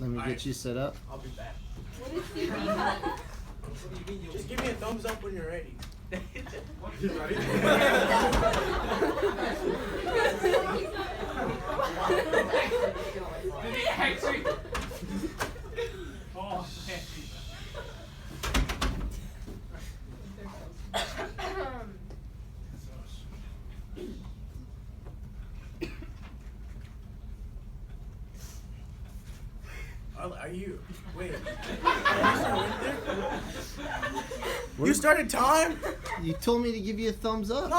Let me get you set up. I'll be back. What is he? Just give me a thumbs up when you're ready. You ready? Did he actually? Oh, man. Are you? Wait. You started time? You told me to give you a thumbs up. No!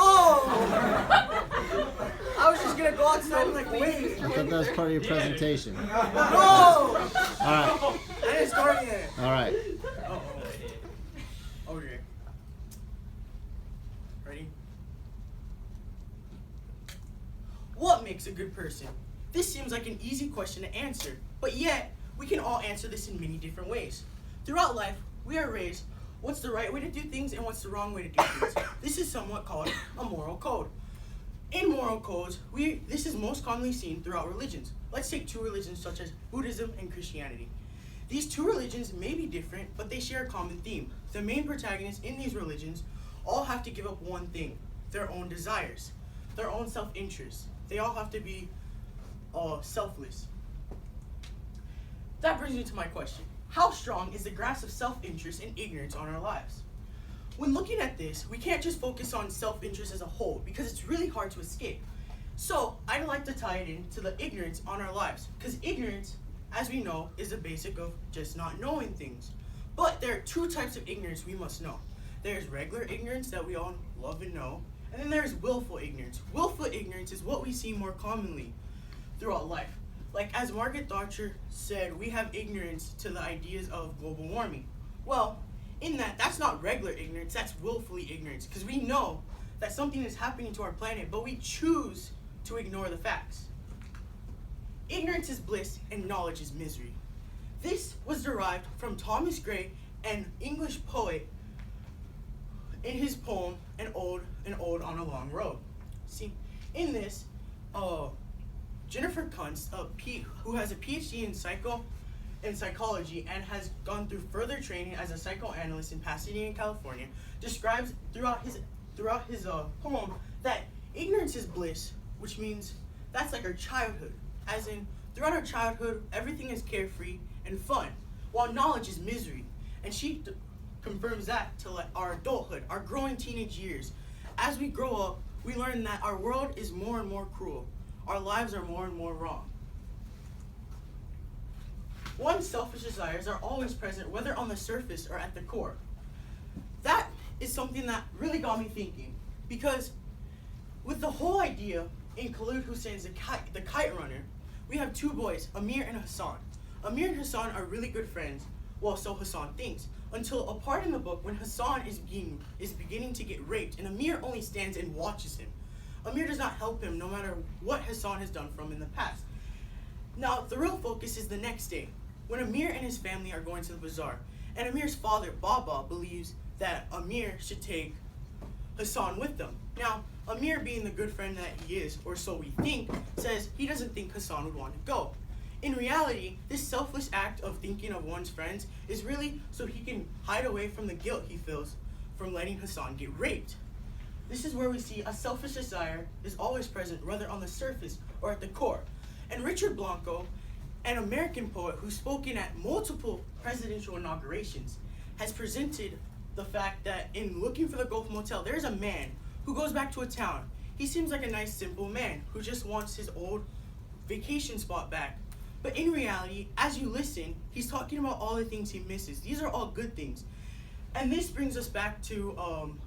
I was just gonna go outside and like wait. I thought that was part of your presentation. No! All right. I didn't start yet. All right. Okay. Ready? What makes a good person? This seems like an easy question to answer, but yet we can all answer this in many different ways. Throughout life, we are raised what's the right way to do things and what's the wrong way to do things. This is somewhat called a moral code. In moral codes, this is most commonly seen throughout religions. Let's take two religions such as Buddhism and Christianity. These two religions may be different, but they share a common theme. The main protagonists in these religions all have to give up one thing, their own desires, their own self-interest. They all have to be selfless. That brings me to my question. How strong is the grasp of self-interest and ignorance on our lives? When looking at this, we can't just focus on self-interest as a whole because it's really hard to escape. So I'd like to tie it into the ignorance on our lives, because ignorance, as we know, is the basic of just not knowing things. But there are two types of ignorance we must know. There's regular ignorance that we all love and know, and then there's willful ignorance. Willful ignorance is what we see more commonly throughout life. Like as Margaret Thatcher said, we have ignorance to the ideas of global warming. Well, in that's not regular ignorance, that's willfully ignorance, because we know that something is happening to our planet, but we choose to ignore the facts. Ignorance is bliss and knowledge is misery. This was derived from Thomas Gray, an English poet, in his poem, An Ode on a Long Road. See, in this, Jennifer Kunst, who has a PhD in psychology and has gone through further training as a psychoanalyst in Pasadena, California, describes throughout his poem that ignorance is bliss, which means that's like our childhood. As in, throughout our childhood, everything is carefree and fun, while knowledge is misery. And she confirms that to like our adulthood, our growing teenage years. As we grow up, we learn that our world is more and more cruel. Our lives are more and more wrong. One's selfish desires are always present, whether on the surface or at the core. That is something that really got me thinking, because with the whole idea in Khalid Hussein's The Kite Runner, we have two boys, Amir and Hassan. Amir and Hassan are really good friends, well, so Hassan thinks, until a part in the book when Hassan is beginning to get raped, and Amir only stands and watches him. Amir does not help him no matter what Hassan has done for him in the past. Now, the real focus is the next day, when Amir and his family are going to the bazaar, and Amir's father, Baba, believes that Amir should take Hassan with them. Now, Amir, being the good friend that he is, or so we think, says he doesn't think Hassan would want to go. In reality, this selfless act of thinking of one's friends is really so he can hide away from the guilt he feels from letting Hassan get raped. This is where we see a selfish desire is always present, whether on the surface or at the core. And Richard Blanco, an American poet who's spoken at multiple presidential inaugurations, has presented the fact that in Looking for the Gulf Motel, there's a man who goes back to a town. He seems like a nice, simple man who just wants his old vacation spot back. But in reality, as you listen, he's talking about all the things he misses. These are all good things. And this brings us back to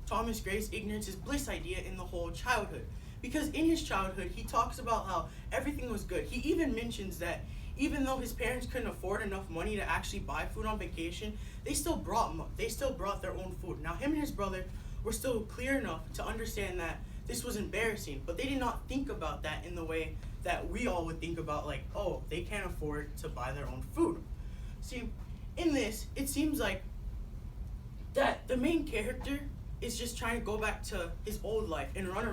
Thomas Gray's ignorance is bliss idea in the whole childhood. Because in his childhood, he talks about how everything was good. He even mentions that even though his parents couldn't afford enough money to actually buy food on vacation, they still brought their own food. Now, him and his brother were still clear enough to understand that this was embarrassing, but they did not think about that in the way that we all would think about, like, oh, they can't afford to buy their own food. See, in this, it seems like that the main character is just trying to go back to his old life and run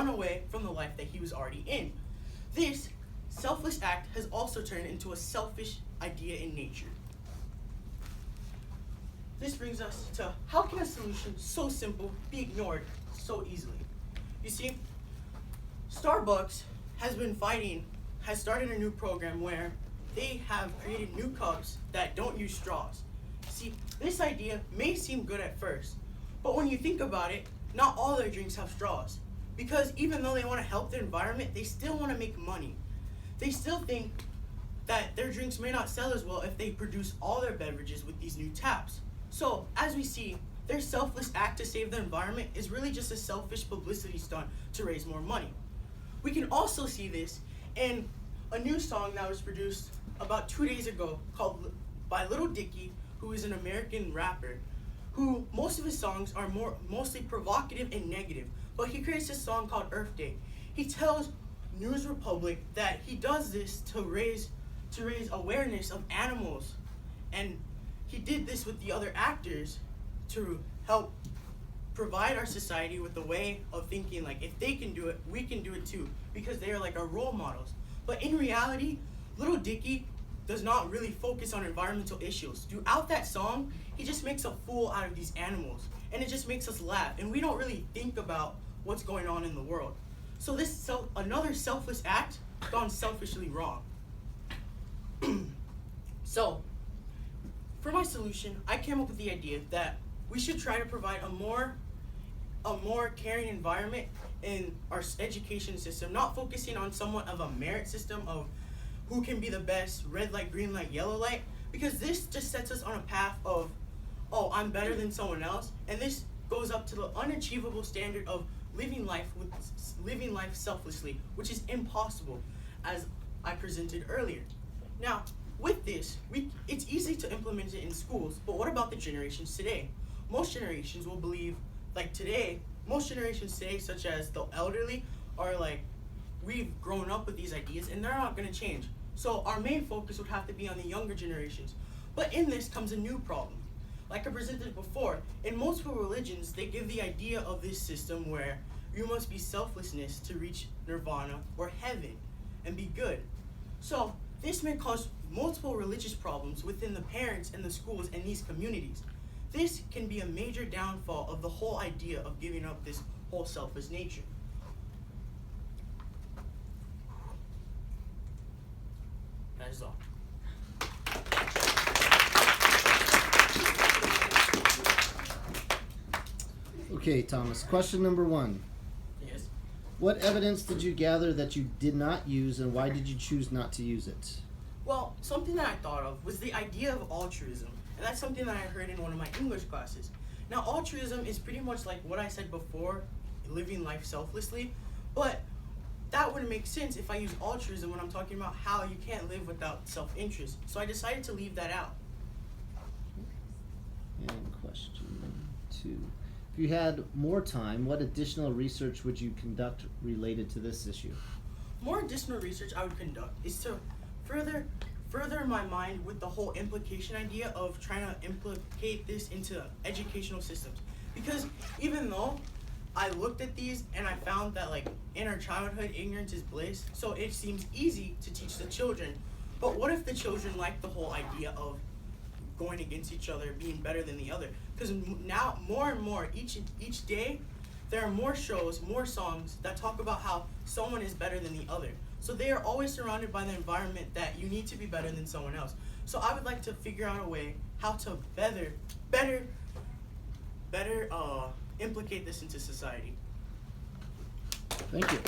away from the life that he was already in. This selfless act has also turned into a selfish idea in nature. This brings us to how can a solution so simple be ignored so easily? You see, Starbucks has started a new program where they have created new cups that don't use straws. See, this idea may seem good at first, but when you think about it, not all their drinks have straws. Because even though they want to help the environment, they still want to make money. They still think that their drinks may not sell as well if they produce all their beverages with these new taps. So, as we see, their selfless act to save the environment is really just a selfish publicity stunt to raise more money. We can also see this in a new song that was produced about 2 days ago called by Lil Dicky, who is an American rapper, who most of his songs are mostly provocative and negative, but he creates this song called Earth Day. He tells News Republic that he does this to raise awareness of animals, and he did this with the other actors to help provide our society with a way of thinking like if they can do it, we can do it too, because they are like our role models. But in reality, Lil Dicky does not really focus on environmental issues. Throughout that song, he just makes a fool out of these animals, and it just makes us laugh, and we don't really think about what's going on in the world. So this another selfless act gone selfishly wrong. So, for my solution, I came up with the idea that we should try to provide a more caring environment in our education system, not focusing on somewhat of a merit system of who can be the best, red light, green light, yellow light, because this just sets us on a path of, oh, I'm better than someone else, and this goes up to the unachievable standard of living life selflessly, which is impossible, as I presented earlier. Now, with this, it's easy to implement it in schools, but what about the generations today? Most generations will believe, like today, most generations today, such as the elderly, are like, we've grown up with these ideas and they're not going to change. So our main focus would have to be on the younger generations. But in this comes a new problem. Like I presented before, in multiple religions, they give the idea of this system where you must be selflessness to reach nirvana or heaven and be good. So this may cause multiple religious problems within the parents and the schools and these communities. This can be a major downfall of the whole idea of giving up this whole selfless nature. That is all. Okay, Thomas. Question number 1. Yes. What evidence did you gather that you did not use, and why did you choose not to use it? Well, something that I thought of was the idea of altruism, and that's something that I heard in one of my English classes. Now, altruism is pretty much like what I said before, living life selflessly, but that wouldn't make sense if I use altruism when I'm talking about how you can't live without self-interest. So I decided to leave that out. And question 2. If you had more time, what additional research would you conduct related to this issue? More additional research I would conduct is to further my mind with the whole implication idea of trying to implicate this into educational systems. Because even though I looked at these and I found that like in our childhood, ignorance is bliss, so it seems easy to teach the children. But what if the children like the whole idea of going against each other, being better than the other? Because now more and more, each day, there are more shows, more songs that talk about how someone is better than the other. So they are always surrounded by the environment that you need to be better than someone else. So I would like to figure out a way how to better implicate this into society. Thank you.